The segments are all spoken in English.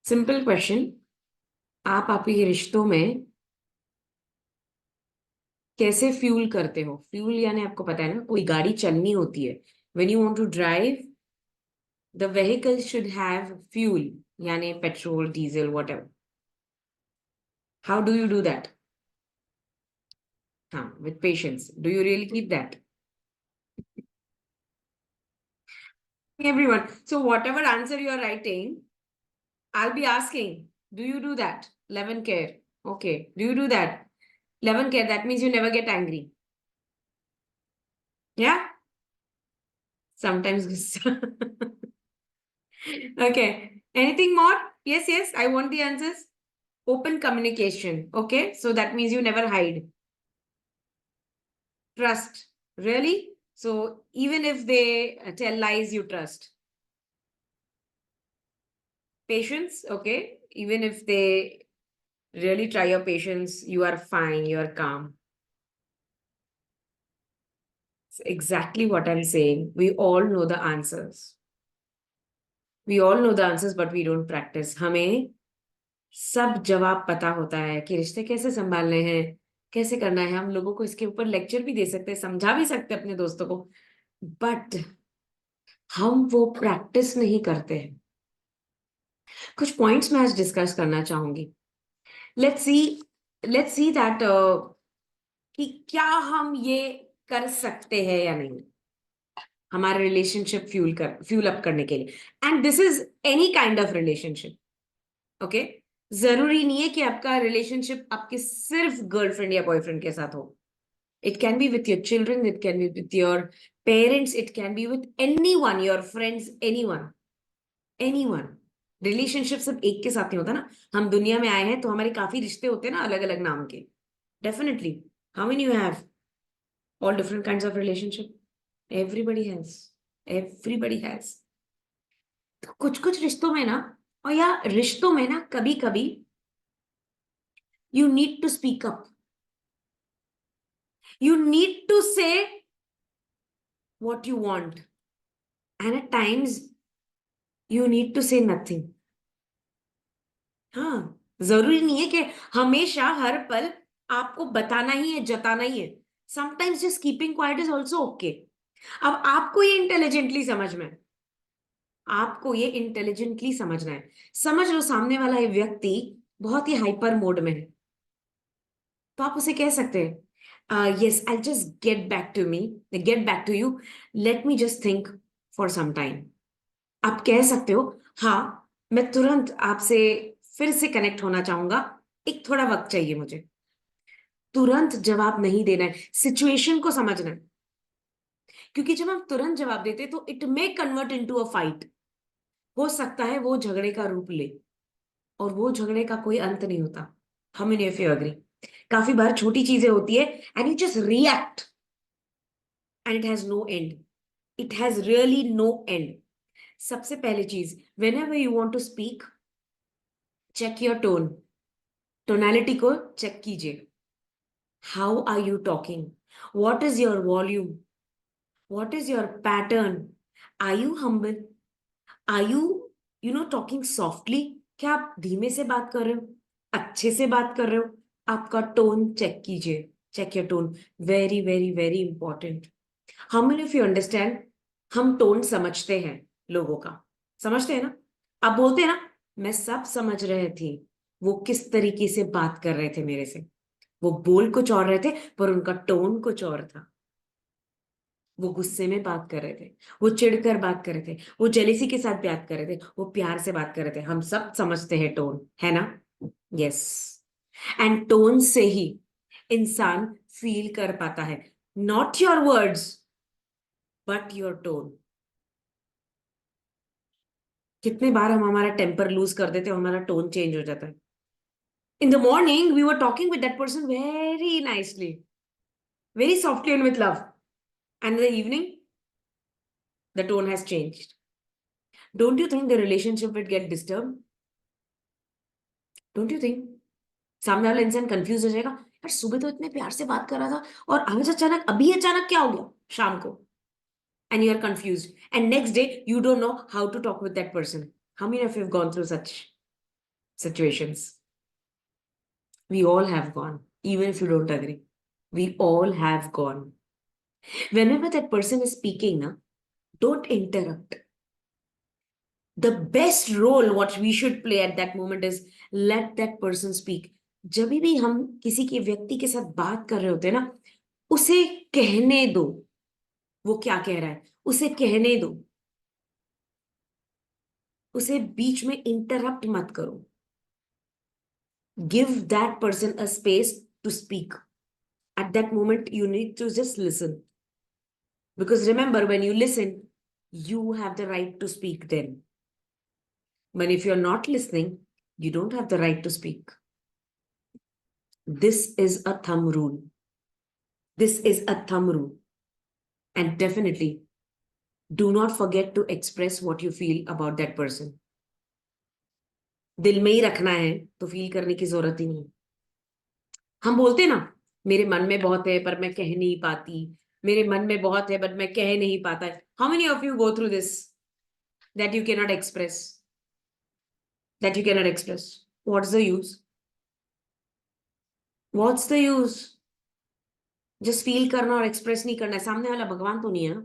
Simple question. आप आपके रिश्तों में कैसे फ्यूल करते हो? फ्यूल यानी आपको पता है ना, कोई गाड़ी चलनी होती है। When you want to drive the vehicle should have fuel, यानी petrol, diesel, whatever. How do you do that? हाँ, with patience. Do you really keep that? Everyone. So whatever answer you are writing, I'll be asking, do you do that? Love and care. Okay. Do you do that? Love and care. That means you never get angry. Yeah? Sometimes. Okay. Anything more? Yes, yes. I want the answers. Open communication. Okay. So that means you never hide. Trust. Really? So even if they tell lies, you trust. Patience. Okay. Even if they really try your patience, you are fine. You are calm. It's exactly what I'm saying. We all know the answers. We all know the answers, but we don't practice. हमें सब जवाब पता होता है कि रिश्ते कैसे संभालने हैं, कैसे करना है। हम लोगों को इसके ऊपर लेक्चर भी दे सकते हैं, समझा भी सकते हैं अपने दोस्तों को, बट हम वो प्रैक्टिस नहीं करते हैं। कुछ पॉइंट्स मैं आज डिस्कस करना चाहूंगी। Let's see let's see that कि क्या हम ये कर सकते हैं या नहीं, हमारे रिलेशनशिप फ्यूल अप करने के लिए। And this is any kind of relationship. Okay, जरूरी नहीं है कि आपका रिलेशनशिप आपके सिर्फ गर्लफ्रेंड या बॉयफ्रेंड के साथ हो। It can be with your children, it can be with your parents, it can be with any one, your friends, any one, any one. Relationship सिर्फ एक के साथ नहीं होता ना। हम दुनिया में आए हैं तो हमारे काफी रिश्ते होते हैं ना, अलग अलग नाम के। Definitely. How many you have? All different kinds of relationship. Everybody has, everybody has. तो कुछ कुछ रिश्तों में ना, और या रिश्तों में ना, कभी कभी you need to speak up. You need to say what you want. And at times, you need to say nothing. हाँ, जरूरी नहीं है कि हमेशा हर पल आपको बताना ही है, जताना ही है। Sometimes just keeping quiet is also okay. अब आपको ये इंटेलिजेंटली समझना है, आपको ये इंटेलिजेंटली समझना है। समझ लो सामने वाला ये व्यक्ति बहुत ही हाइपर मोड में है, तो आप उसे कह सकते हैं, yes, I'll just get back to you, let me just think for some time। आप कह सकते हो, हाँ, मैं तुरंत आपसे फिर से कनेक्ट होना चाहूंगा, एक थोड़ा वक्त चाहिए मुझे। तुरंत जवाब नहीं देना है, सिचुएशन को समझना है। क्योंकि जब हम तुरंत जवाब देते तो it may convert into a fight. हो सकता है वो झगड़े का रूप ले, और वो झगड़े का कोई अंत नहीं होता। हम इन इफ यू एग्री, काफी बार छोटी चीजें होती है and you just react and it has no end. It has really no end. सबसे पहली चीज, whenever you want to speak, check your tone। Tonality को चेक कीजिए। How are you talking? What is your volume? What is your pattern? Are you humble? Are you talking softly? क्या आप धीमे से बात कर रहे हो, अच्छे से बात कर रहे हो? आपका टोन चेक कीजिए। Check your tone. Very very very important. How many of you understand, हम टोन समझते हैं लोगों का, समझते हैं ना? आप बोलते हैं ना, मैं सब समझ रहे थी वो किस तरीके से बात कर रहे थे मेरे से। वो बोल कुछ और रहे थे पर उनका टोन कुछ और था। वो गुस्से में बात कर रहे थे, वो चिढ़कर बात कर रहे थे, वो जेलेसी के साथ बात कर रहे थे, वो प्यार से बात कर रहे थे। हम सब समझते हैं टोन, है ना? यस। एंड टोन से ही इंसान फील कर पाता है, not your words but your tone. कितने बार हम हमारा टेम्पर लूज कर देते हैं, हमारा टोन चेंज हो जाता है। In the morning we were talking with that person very nicely, very softly and with love, and in the evening the tone has changed. Don't you think the relationship will get disturb? Don't you think? सामने वाला इंसान confuse हो जाएगा, यार सुबह तो इतने प्यार से बात कर रहा था और आज अचानक, अभी अचानक क्या हो गया शाम को? And you are confuse, and next day you don't know how to talk with that person. How many of you have gone through such? situations. We all have gone, even if you don't agree. We all have gone. Whenever that person is speaking, na, don't interrupt. The best role what we should play at that moment is let that person speak. जब भी हम किसी के व्यक्ति के साथ बात कर रहे होते हैं ना, उसे कहने दो वो क्या कह रहा है, उसे कहने दो, उसे बीच में इंटरप्ट मत करो. Give that person a space to speak. At that moment you need to just listen, because remember, when you listen you have the right to speak then. But if you're not listening, you don't have the right to speak. This is a thumb rule. This is a thumb rule. And definitely, do not forget to express what you feel about that person. दिल में ही रखना है तो feel करने की जरूरत ही नहीं. हम बोलते ना, मेरे मन में बहुत है पर मैं कह नहीं पाती, मेरे मन में बहुत है but मैं कह नहीं पाता. How many of you go through this, that you cannot express, that you cannot express? What's the use? What's the use? Just feel करना और एक्सप्रेस नहीं करना है. सामने वाला भगवान तो नहीं है ना.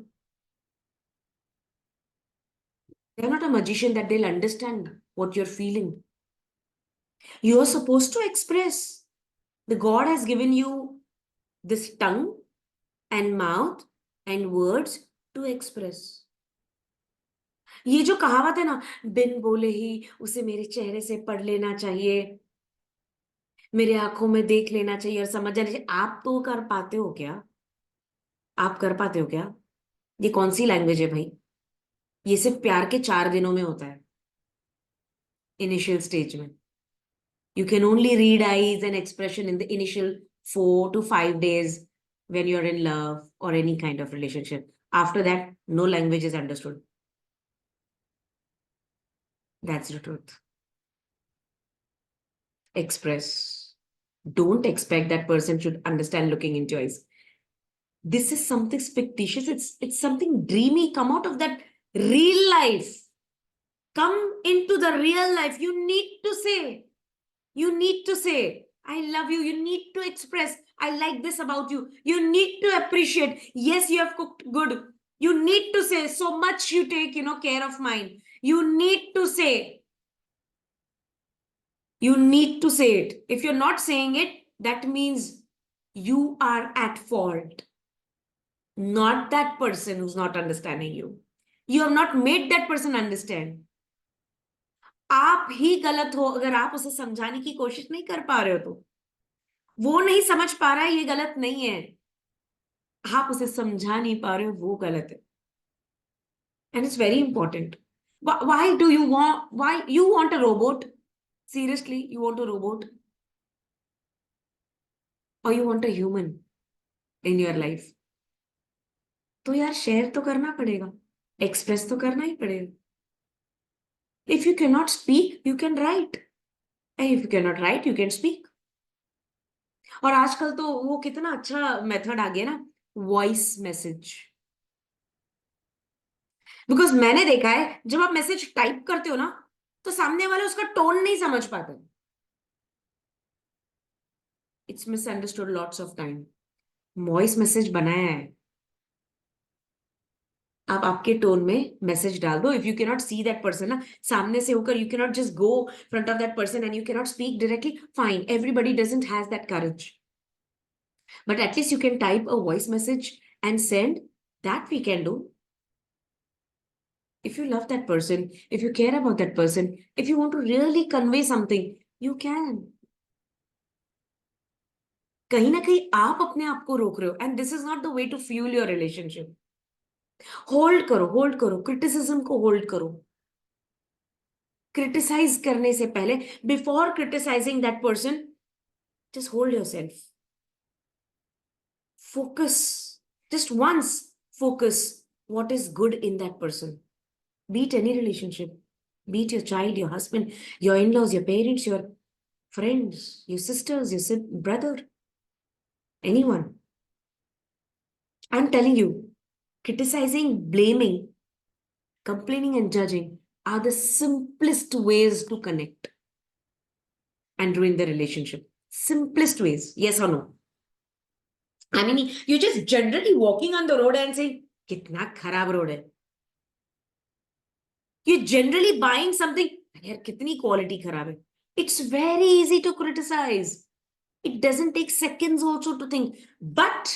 They're not a magician that they'll understand what you're feeling. You're supposed to express. The God has given you this tongue and mouth and words to express. ये जो कहावत है ना, बिन बोले ही उसे मेरे चेहरे से पढ़ लेना चाहिए, मेरे आंखों में देख लेना चाहिए और समझ जाना चाहिए. आप तो कर पाते हो क्या? आप कर पाते हो क्या? ये कौन सी लैंग्वेज है भाई? ये सिर्फ प्यार के 4 दिनों में होता है, इनिशियल स्टेज में. You can only read eyes and expression in the initial 4 to 5 days when you're in love or any kind of relationship. After that, no language is understood. That's the truth. Express. Don't expect that person should understand looking into your eyes. This is something fictitious. It's something dreamy. Come out of that real life. Come into the real life. You need to say. You need to say, I love you. You need to express, I like this about you. You need to appreciate. Yes, you have cooked good. You need to say, so much you take, care of mine. You need to say. You need to say it. If you're not saying it, that means you are at fault. Not that person who's not understanding you. You have not made that person understand. आप ही गलत हो अगर आप उसे समझाने की कोशिश नहीं कर पा रहे हो. तो वो नहीं समझ पा रहा है, ये गलत नहीं है. आप उसे समझा नहीं पा रहे हो, वो गलत है. And it's very important. Why do you want, why you want a robot? Seriously, you want a robot or you want a human in your life? तो यार शेयर तो करना पड़ेगा, एक्सप्रेस तो करना ही पड़ेगा. If you can not speak you can write, and if you can not right you can speak. और आजकल तो वो कितना अच्छा मेथड आ गया ना, वॉइस मैसेज. बिकॉज मैंने देखा है जब आप मैसेज टाइप करते हो ना, तो सामने वाले उसका टोन नहीं समझ पाते. It's misunderstood lots of time. Voice message बनाया है, आप आपके टोन में मैसेज डाल दो. If you can not see that person ना, सामने से होकर, you can not just go front of that person and you can not speak directly, fine, everybody doesn't has that courage. But at least you can type a voice message and send. That we can do. If you love that person, if you care about that person, if you want to really convey something, you can. कहीं ना कहीं आप अपने आप को रोक रहे हो, and this is not the way to fuel your relationship. Hold करो, होल्ड करो, क्रिटिसिज्म को होल्ड करो. क्रिटिसाइज करने से पहले, before criticising that person, just hold yourself. Focus, just once focus what is good in that person. Be it any relationship, be it your child, your husband, your in-laws, your parents, your friends, your sisters, your brother, anyone. I'm telling you, criticizing, blaming, complaining and judging are the simplest ways to connect. and ruin the relationship. Simplest ways, yes or no? I mean, you're just generally walking on the road and saying, kitna kharab road hai. You're generally buying something, yaar, kitni quality kharab hai. It's very easy to criticize. It doesn't take seconds also to think. But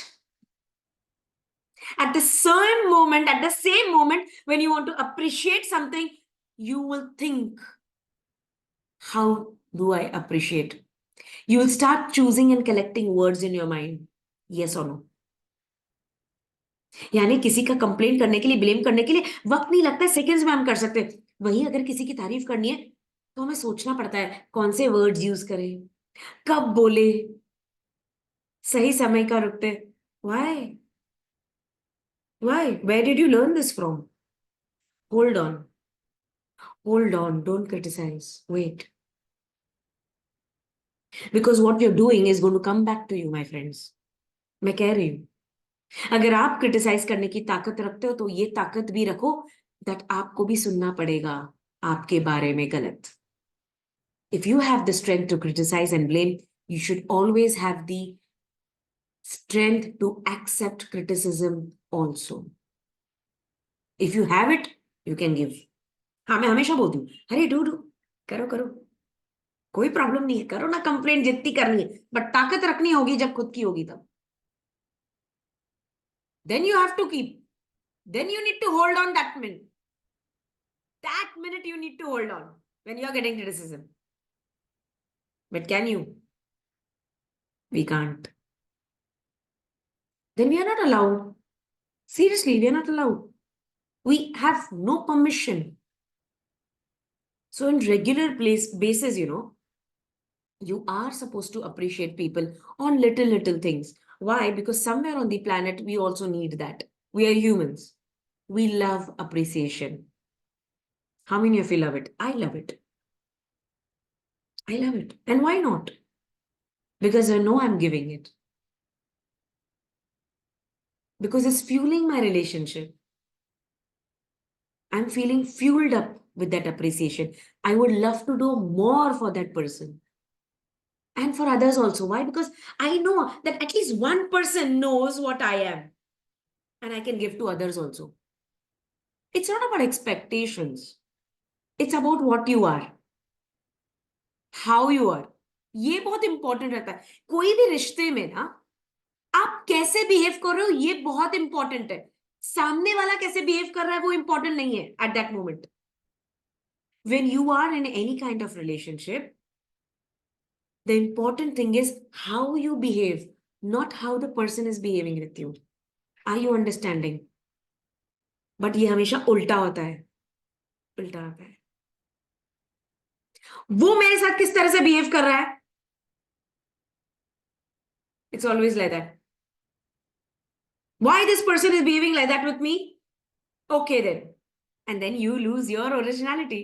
at the same moment, when you want to appreciate something, you will think, how do I appreciate? You will start choosing and collecting words in your mind. Yes or no? यानी किसी का complaint करने के लिए, blame करने के लिए वक्त नहीं लगता है, सेकंड्स में हम कर सकते हैं। वहीं अगर किसी की तारीफ करनी है तो हमें सोचना पड़ता है कौन से वर्ड्स यूज करें, कब बोले, सही समय का रुकते। Why why where did you learn this from? Hold on, hold on, don't criticise, wait, because what you are doing is going to come back to you my friends. मैं कह रही हूं, अगर आप क्रिटिसाइज करने की ताकत रखते हो तो ये ताकत भी रखो दैट आपको भी सुनना पड़ेगा आपके बारे में गलत। If you have the strength to criticize and blame, you should always have the strength to accept criticism also. If you have it, you can give. हाँ, मैं हमेशा बोलती हूँ, अरे डू करो करो, कोई प्रॉब्लम नहीं है, करो ना कंप्लेंट जितनी करनी है, बट ताकत रखनी होगी जब खुद की होगी तब। Then you have to keep. Then you need to hold on that minute. That minute you need to hold on when you are getting criticism. But can you? We can't. Then we are not allowed. Seriously, we are not allowed. We have no permission. So in regular basis, you are supposed to appreciate people on little things. Why? Because somewhere on the planet, we also need that. We are humans. We love appreciation. How many of you love it? I love it. I love it. And why not? Because I know I'm giving it. Because it's fueling my relationship. I'm feeling fueled up with that appreciation. I would love to do more for that person. And for others also. Why? Because I know that at least one person knows what I am. And I can give to others also. It's not about expectations. It's about what you are. How you are. ये बहुत important रहता है। कोई भी रिश्ते में ना, आप कैसे बिहेव कर रहे हो ये बहुत इंपॉर्टेंट है। सामने वाला कैसे बिहेव कर रहा है वो इंपॉर्टेंट नहीं है at that moment. When you are in any kind of relationship, the important thing is how you behave, not how the person is behaving with you. Are you understanding? But ये हमेशा उल्टा होता है, उल्टा होता है। वो मेरे साथ किस तरह से बिहेव कर रहा है, it's always like that. Why this person is behaving like that with me? Okay then. And then you lose your originality.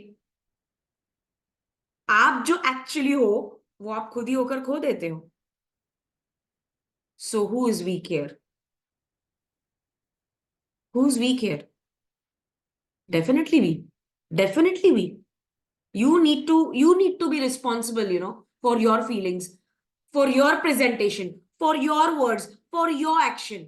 आप जो एक्चुअली हो वो आप खुद ही होकर खो देते हो। So who is weak here? Who's weak here? Definitely we. Definitely we. You need to be responsible, for your feelings, for your presentation, for your words, for your action.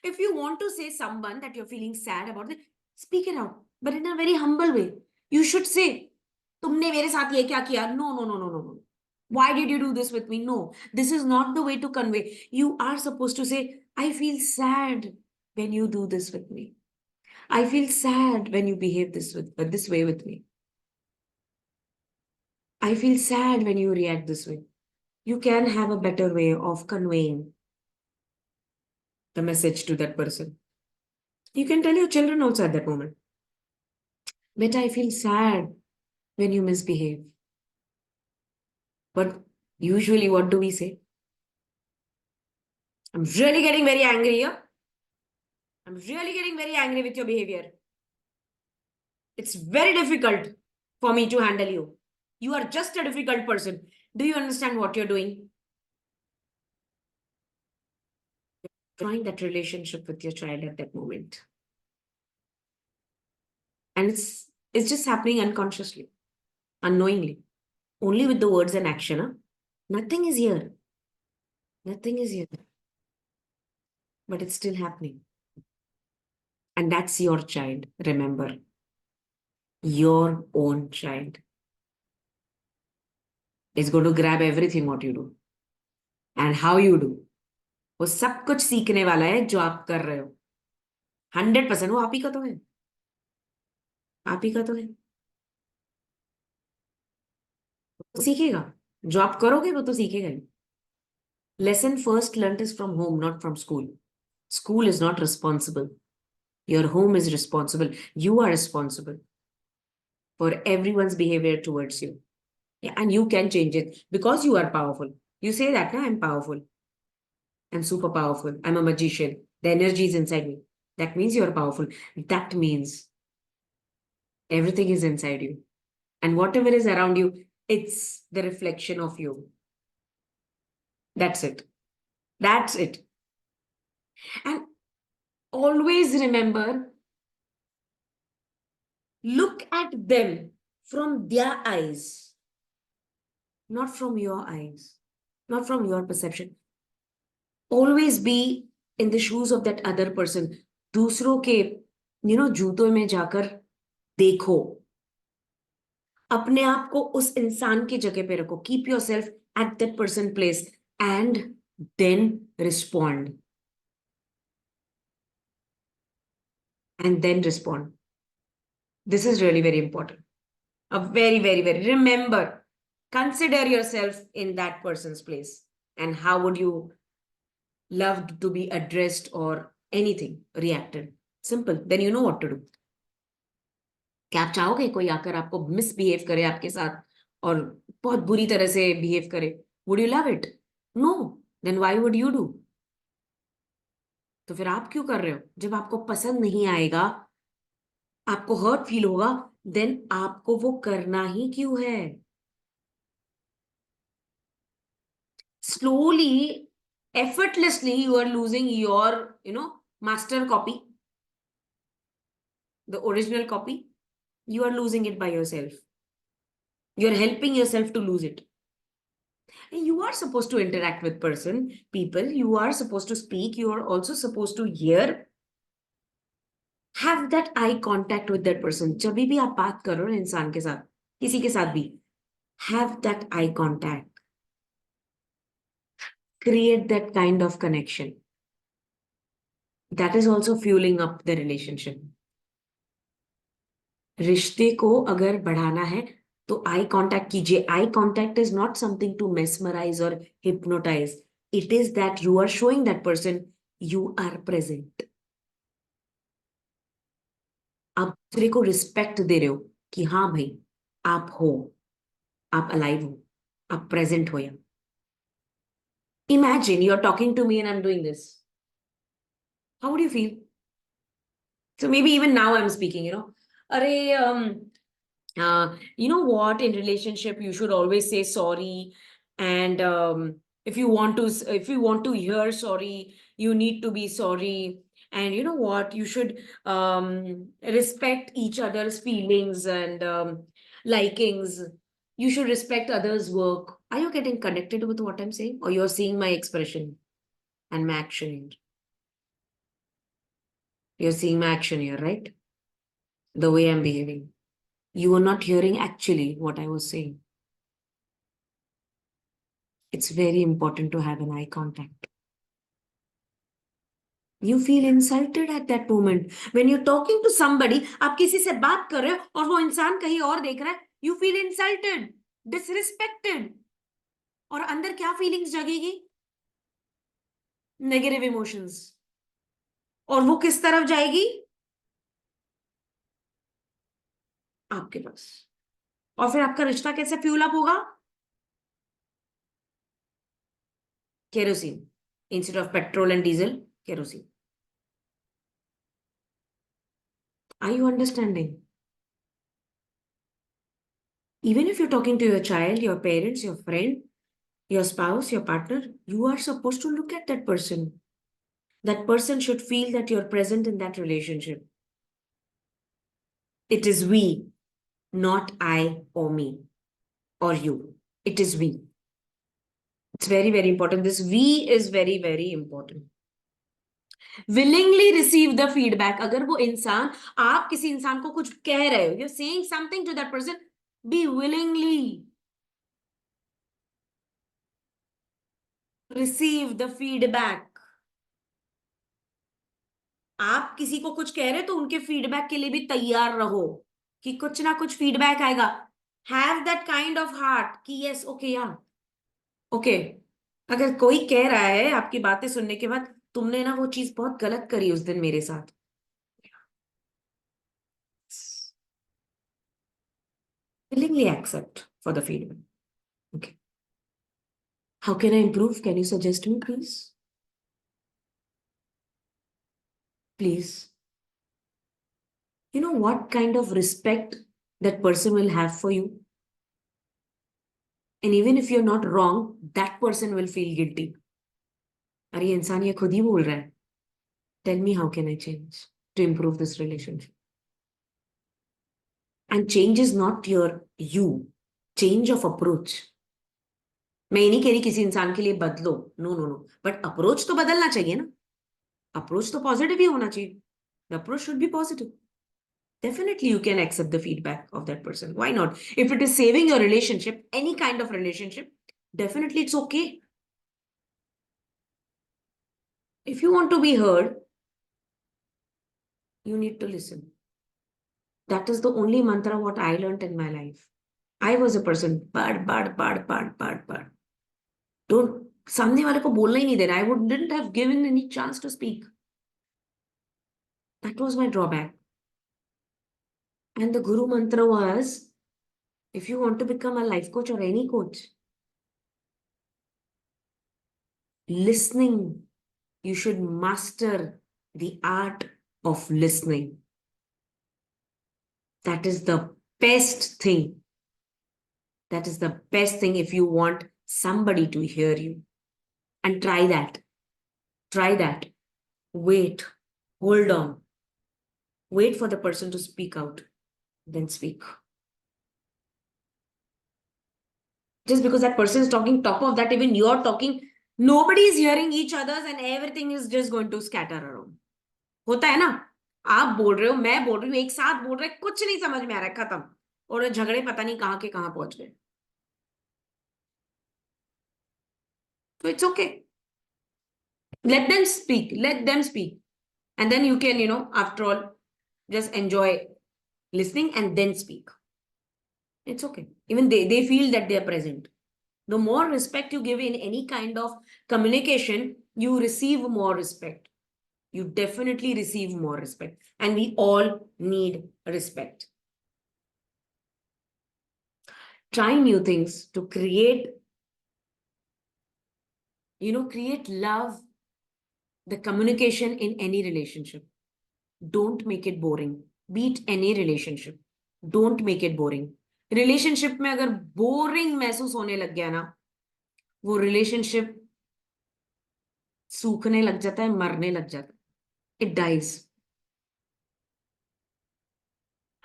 If you want to say someone that you're feeling sad about it, speak it out, but in a very humble way. You should say, तुमने मेरे साथ ये क्या किया? No. Why did you do this with me? No, this is not the way to convey. You are supposed to say, I feel sad when you do this with me. I feel sad when you behave this way with me. I feel sad when you react this way. You can have a better way of conveying the message to that person. You can tell your children also at that moment. But I feel sad when you misbehave. But usually, what do we say? I'm really getting very angry here. I'm really getting very angry with your behavior. It's very difficult for me to handle you. You are just a difficult person. Do you understand what you're doing? Drawing that relationship with your child at that moment. And it's just happening unconsciously, unknowingly. Only with the words and action. Huh? Nothing is here. Nothing is here. But it's still happening. And that's your child. Remember, your own child is going to grab everything what you do and how you do. वो सब कुछ सीखने वाला है जो आप कर रहे हो. 100% वो आप ही का तो है. आप ही का तो है. वो सीखेगा. जो आप करोगे वो तो सीखेगा ही. Lesson first learnt is from home, not from school. School is not responsible. Your home is responsible. You are responsible for everyone's behavior towards you. Yeah, and you can change it because you are powerful. You say that, no, I'm powerful. I'm super powerful. I'm a magician. The energy is inside me. That means you're powerful. That means everything is inside you. And whatever is around you, it's the reflection of you. That's it. That's it. And always remember, look at them from their eyes, not from your eyes, not from your perception. Always be in the shoes of that other person. दूसरों के जूतों में जाकर देखो. अपने आप को उस इंसान की जगह पे रखो. Keep yourself at that person place and then respond. And then respond. This is really very important. A very, very, very. Remember, consider yourself in that person's place. And how would you love to be addressed or anything reacted? Simple. Then you know what to do. क्या आप चाहोगे कोई आकर आपको misbehave करे आपके साथ और बहुत बुरी तरह से बिहेव करे? Would you love it? No. Then why would you do? तो फिर आप क्यों कर रहे हो? जब आपको पसंद नहीं आएगा, आपको हर्ट फील होगा, देन आपको वो करना ही क्यों है? Slowly, effortlessly, you are losing your, master copy, the original copy. You are losing it by yourself. You are helping yourself to lose it. And you are supposed to interact with people. You are supposed to speak. You are also supposed to hear. Have that eye contact with that person. जब भी आप बात करो ना इंसान के साथ, किसी के साथ भी, have that eye contact. Create that kind of connection. That is also fueling up the relationship. रिश्ते को अगर बढ़ाना है तो आई कांटेक्ट कीजिए. Eye contact is not something to mesmerise or hypnotise. It is that you are showing that person you are present. आप दूसरे को रिस्पेक्ट दे रहे हो कि हाँ भाई, आप हो, आप अलाइव हो, आप प्रेजेंट हो. या imagine you are talking to me and I am doing this. How would you feel? So maybe even now I'm speaking, Arey, you know what? In relationship, you should always say sorry. And if you want to hear sorry, you need to be sorry. And you know what? You should respect each other's feelings and likings. You should respect others' work. Are you getting connected with what I'm saying? Or you're seeing my expression and my action? You're seeing my action here, right? The way I'm behaving. You were not hearing actually what I was saying. It's very important to have an eye contact. You feel insulted at that moment. When you're talking to somebody, आप किसी से बात कर रहे हो और वो इंसान कहीं और देख रहा है, you feel insulted, disrespected. और अंदर क्या feelings जगेगी? Negative emotions. और वो किस तरफ जाएगी? आपके पास. और फिर आपका रिश्ता कैसे फ्यूल अप होगा? Kerosene. Instead of petrol and diesel, kerosene. Are you understanding? Even if you're talking to your child, your parents, your friend, your spouse, your partner, you are supposed to look at that person. That person should feel that you're present in that relationship. It is we, not I or me or you. It is we. It's very, very important. This we is very, very important. Willingly receive the feedback. अगर वो इंसान, आप किसी इंसान को कुछ कह रहे हो, you're saying something to that person, be willingly receive the feedback. आप किसी को कुछ कह रहे हो तो उनके फीडबैक के लिए भी तैयार रहो कि कुछ ना कुछ फीडबैक आएगा. Have that kind of heart कि यस, ओके, या ओके. अगर कोई कह रहा है आपकी बातें सुनने के बाद, तुमने ना वो चीज बहुत गलत करी उस दिन मेरे साथ, willingly accept for the feedback. Okay. How can I improve? Can you suggest me, please? Please. You know what kind of respect that person will have for you? And even if you're not wrong, that person will feel guilty. अरे ये इंसान ये खुद ही बोल रहा है. Tell me, how can I change to improve this relationship? And change is not you. Change of approach. मैं ये नहीं कह रही किसी इंसान के लिए बदलो, no no no, but approach तो बदलना चाहिए ना. अप्रोच तो पॉजिटिव ही होना चाहिए. The approach should be positive. Definitely you can accept the feedback of that person. Why not? If it is saving your relationship, any kind of relationship, definitely it's okay. If you want to be heard, you need to listen. That is the only mantra what I learned in my life. I was a person, bad. Don't, सामने वाले को बोलना ही नहीं देना. I wouldn't have given any chance to speak. That was my drawback. And the guru mantra was, if you want to become a life coach or any coach, listening, you should master the art of listening. That is the best thing. That is the best thing if you want somebody to hear you. And try that. Try that. Wait. Hold on. Wait for the person to speak out. Then speak. Just because that person is talking, top of that, even you're talking, nobody is hearing each other's and everything is just going to scatter around. होता है ना, आप बोल रहे हो, मैं बोल रही हूँ, एक साथ बोल रहे, कुछ नहीं समझ में आ रहा है, खत्म. और झगड़े पता नहीं कहाँ के कहाँ पहुंच गए. So it's okay. Let them speak. Let them speak. And then you can, after all, just enjoy listening and then speak. It's okay. Even they feel that they are present. The more respect you give in any kind of communication, you receive more respect. You definitely receive more respect. And we all need respect. Try new things to create love, the communication in any relationship. Don't make it boring. Be it any relationship. Don't make it boring. Relationship में अगर boring महसूस होने लग गया ना, वो relationship सूखने लग जाता है, मरने लग जाता है. It dies.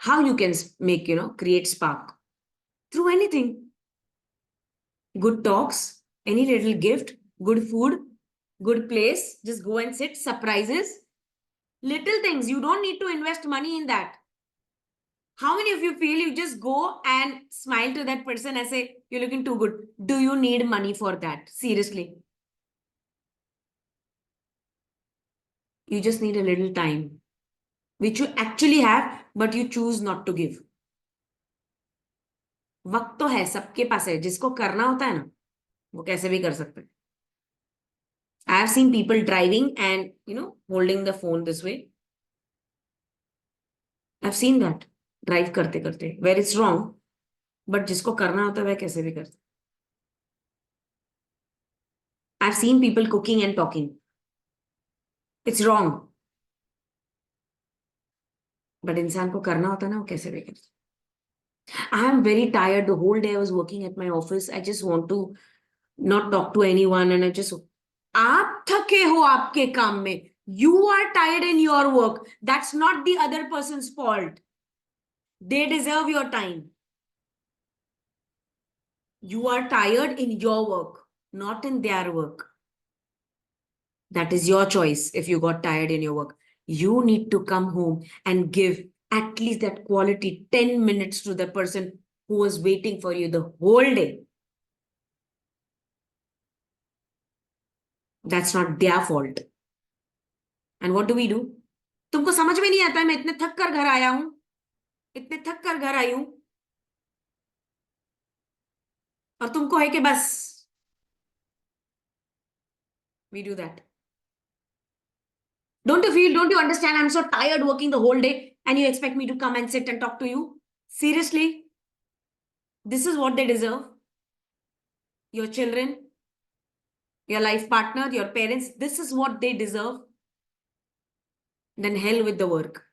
How you can make create spark? Through anything. Good talks, any little gift, good food, good place. Just go and sit. Surprises. Little things. You don't need to invest money in that. How many of you feel you just go and smile to that person and say, you're looking too good? Do you need money for that? Seriously. You just need a little time, which you actually have, but you choose not to give. वक्त तो है, सबके पास है. जिसको करना होता है ना, वो कैसे भी कर सकते हैं. I have seen people driving and, holding the phone this way. I've seen that. Drive करते करते, where it's wrong, but जिसको करना होता है वह कैसे भी करते. I've seen people cooking and talking. It's wrong. But इंसान को करना होता है ना, वो कैसे भी करते. I am very tired. The whole day I was working at my office. I just want to not talk to anyone and I just. आप थके हो आपके काम में. You are tired in your work. That's not the other person's fault. They deserve your time. You are tired in your work, not in their work. That is your choice. If you got tired in your work, you need to come home and give at least that quality 10 minutes to the person who was waiting for you the whole day. That's not their fault. And what do? तुमको समझ में नहीं आता है, मैं इतने थक कर घर आया हूं, इतने थक कर घर आई हूं, और तुमको है कि बस we do that. Don't you understand? I'm so tired working the whole day and you expect me to come and sit and talk to you? Seriously? This is what they deserve? Your children, your life partner, your parents, this is what they deserve? Then hell with the work.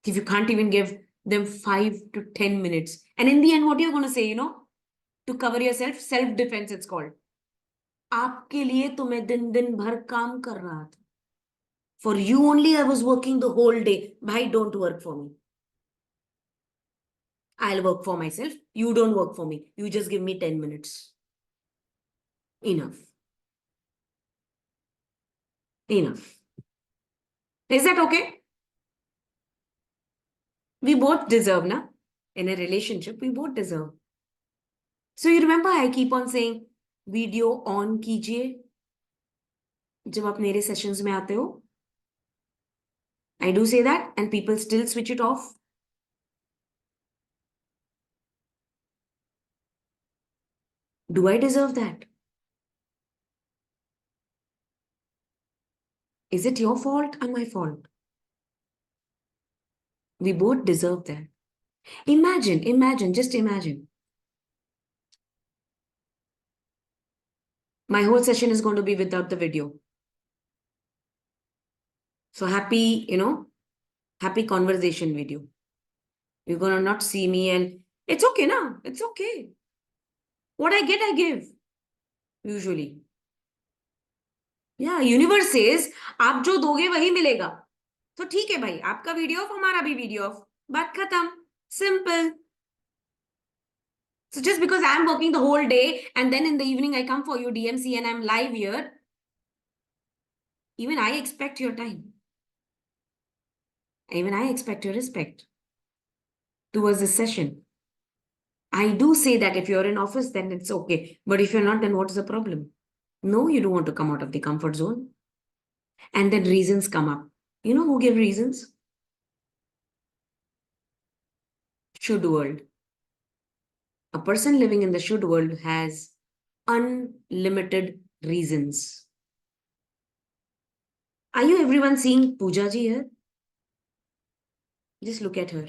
If you can't even give them 5 to 10 minutes. And in the end, what you're going to say, to cover yourself, self-defense it's called. आपके लिए तो मैं दिन दिन भर काम कर रहा था. For you only I was working the whole day. Bhai, don't work for me. I'll work for myself. You don't work for me. You just give me 10 minutes. Enough. Enough. Is that okay? We both deserve, na? In a relationship, we both deserve. So you remember I keep on saying, video on कीजिए जब आप मेरे sessions में आते हो. I do say that and people still switch it off. Do I deserve that? Is it your fault or my fault? We both deserve that. Imagine, just imagine. My whole session is going to be without the video. So happy, happy conversation video. You're going to not see me and it's okay now. It's okay. What I get, I give. Usually. Yeah, universe says, आप जो दोगे वही मिलेगा. तो ठीक है भाई, आपका वीडियो ऑफ, हमारा भी वीडियो ऑफ. बात खत्म. Simple. So just because I'm working the whole day and then in the evening I come for your DMC and I'm live here, even I expect your time. Even I expect your respect towards this session. I do say that if you're in office, then it's okay. But if you're not, then what's the problem? No, you don't want to come out of the comfort zone. And then reasons come up. You know who give reasons? Should world. A person living in the should world has unlimited reasons. Are you everyone seeing Pooja ji here? Just look at her.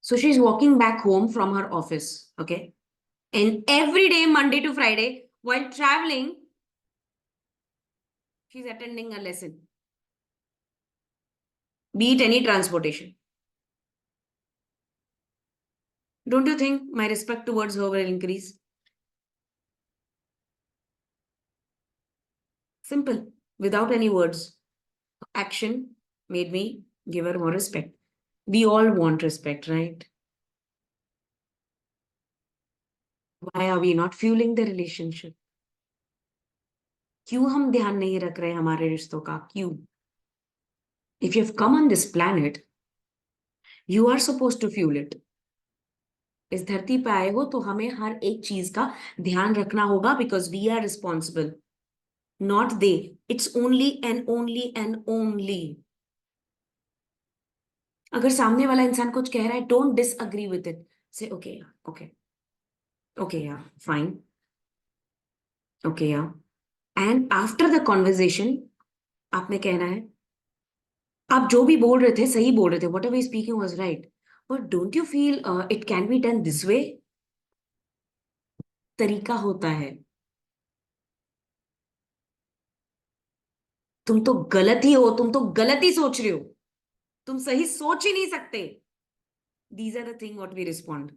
So she's walking back home from her office, okay? And every day, Monday to Friday, while traveling, she's attending a lesson. Be it any transportation. Don't you think my respect towards her will increase? Simple, without any words. Action made me give her more respect. We all want respect, right? Why are we not fueling the relationship? क्यों हम ध्यान नहीं रख रहे हमारे रिश्तों का? क्यों? If you have come on this planet, you are supposed to fuel it. इस धरती पे आए हो तो हमें हर एक चीज का ध्यान रखना होगा because we are responsible. Not they. It's only and only and only. अगर सामने वाला इंसान कुछ कह रहा है, don't disagree with it. Say, okay, okay. Okay, yeah, fine. Okay, yeah. And after the conversation, आपने कहना है, आप जो भी बोल रहे थे सही बोल रहे थे. Whatever he's speaking was right. But don't you feel it can be done this way? तरीका होता है. तुम तो गलत ही हो, तुम तो गलत ही सोच रहे हो, तुम सही सोच ही नहीं सकते. These are the thing what we respond.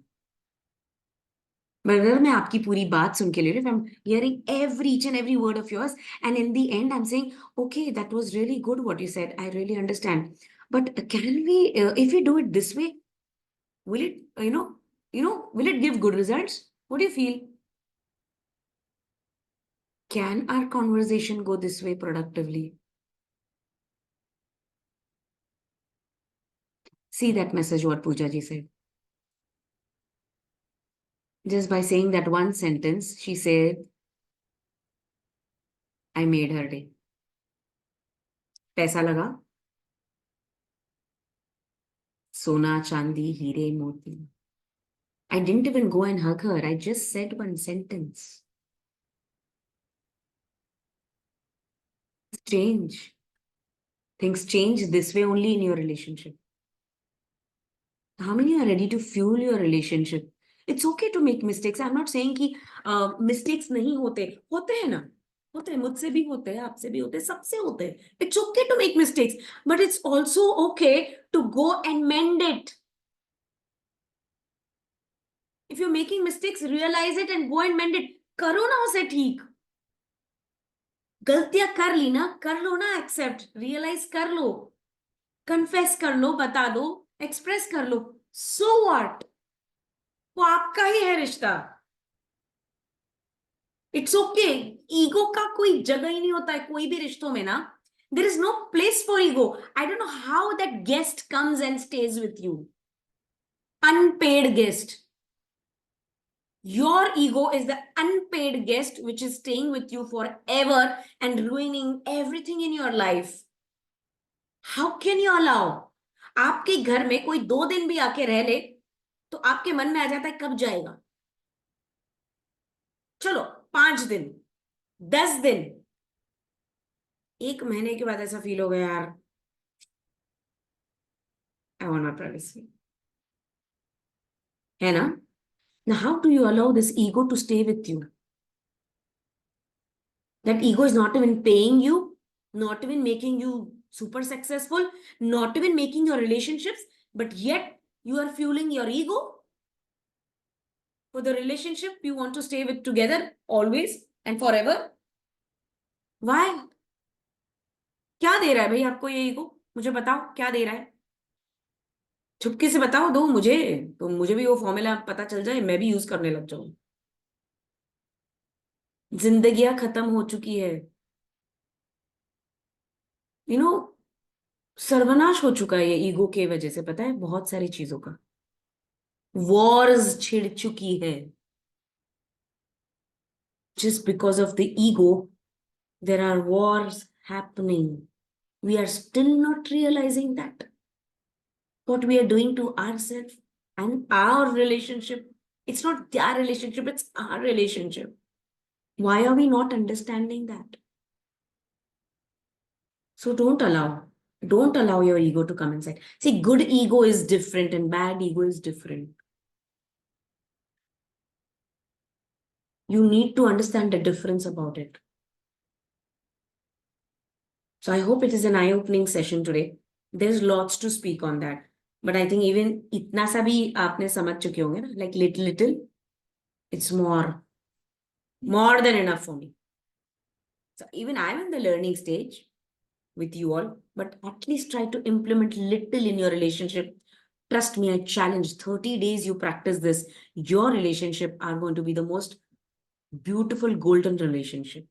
अगर मैं आपकी पूरी बात सुन के ले रही हूँ, I'm hearing each and every word of yours, and in the end, I'm saying, okay, that was really good what you said. I really understand. But can we, if we do it this way, Will it, will it give good results? What do you feel? Can our conversation go this way productively? See that message what Pooja ji said. Just by saying that one sentence, she said, I made her day. पैसा लगा, सोना चांदी हीरे मोती. I didn't even go and hug her. I just said one sentence. Change. Things change this way only in your relationship. How many are ready to fuel your relationship? It's okay to make mistakes. I'm not saying कि mistakes नहीं होते, होते हैं ना, होते हैं, मुझसे भी होते हैं, आपसे भी होते हैं, सबसे होते हैं. It's okay to make mistakes, but it's also okay to go and mend it. If you're making mistakes, realize it and go and mend it. करो ना उसे ठीक. गलतियां कर ली ना, कर लो ना, एक्सेप्ट, रियलाइज कर लो, कन्फेस कर लो, बता दो, एक्सप्रेस कर लो. सो व्हाट, वो आपका ही है रिश्ता. It's okay. ईगो का कोई जगह ही नहीं होता है कोई भी रिश्तों में ना. There is no place for ego. I don't know how that guest comes and stays with you. Unpaid guest. Your ego is the unpaid guest which is staying with you forever and ruining everything in your life. How can you allow? आपके घर में कोई 2 दिन भी आके रह ले तो आपके मन में आ जाता है कब जाएगा. चलो 5 दिन, 10 दिन, 1 महीने के बाद ऐसा फील हो गया यार, आई वांट माय प्राइवेसी. है ना? Now how do you allow this ego to stay with you? That ego is not even paying you, not even making you super successful, not even making your relationships, but yet you are fueling your ego for the relationship you want to stay with together always and forever. Why? क्या दे रहा है भाई आपको ये ego? मुझे बताओ क्या दे रहा है. चुपके से बताओ, दो मुझे, तो मुझे भी वो फॉर्मूला पता चल जाए, मैं भी यूज करने लग जाऊं. जिंदगियां खत्म हो चुकी है. यू नो, सर्वनाश हो चुका है ये ईगो के वजह से, पता है, बहुत सारी चीजों का. वॉर्स छिड़ चुकी है. Just because of the ego, there are wars happening. We are still not realizing that. What we are doing to ourselves and our relationship. It's not their relationship, it's our relationship. Why are we not understanding that? So don't allow your ego to come inside. See, good ego is different and bad ego is different. You need to understand the difference about it. So I hope it is an eye-opening session today. There's lots to speak on that. But I think even itna sa bhi aapne samajh chuke honge na, like little, it's more than enough for me. So even I'm in the learning stage with you all, but at least try to implement little in your relationship. Trust me, I challenge 30 days you practice this. Your relationship are going to be the most beautiful golden relationship.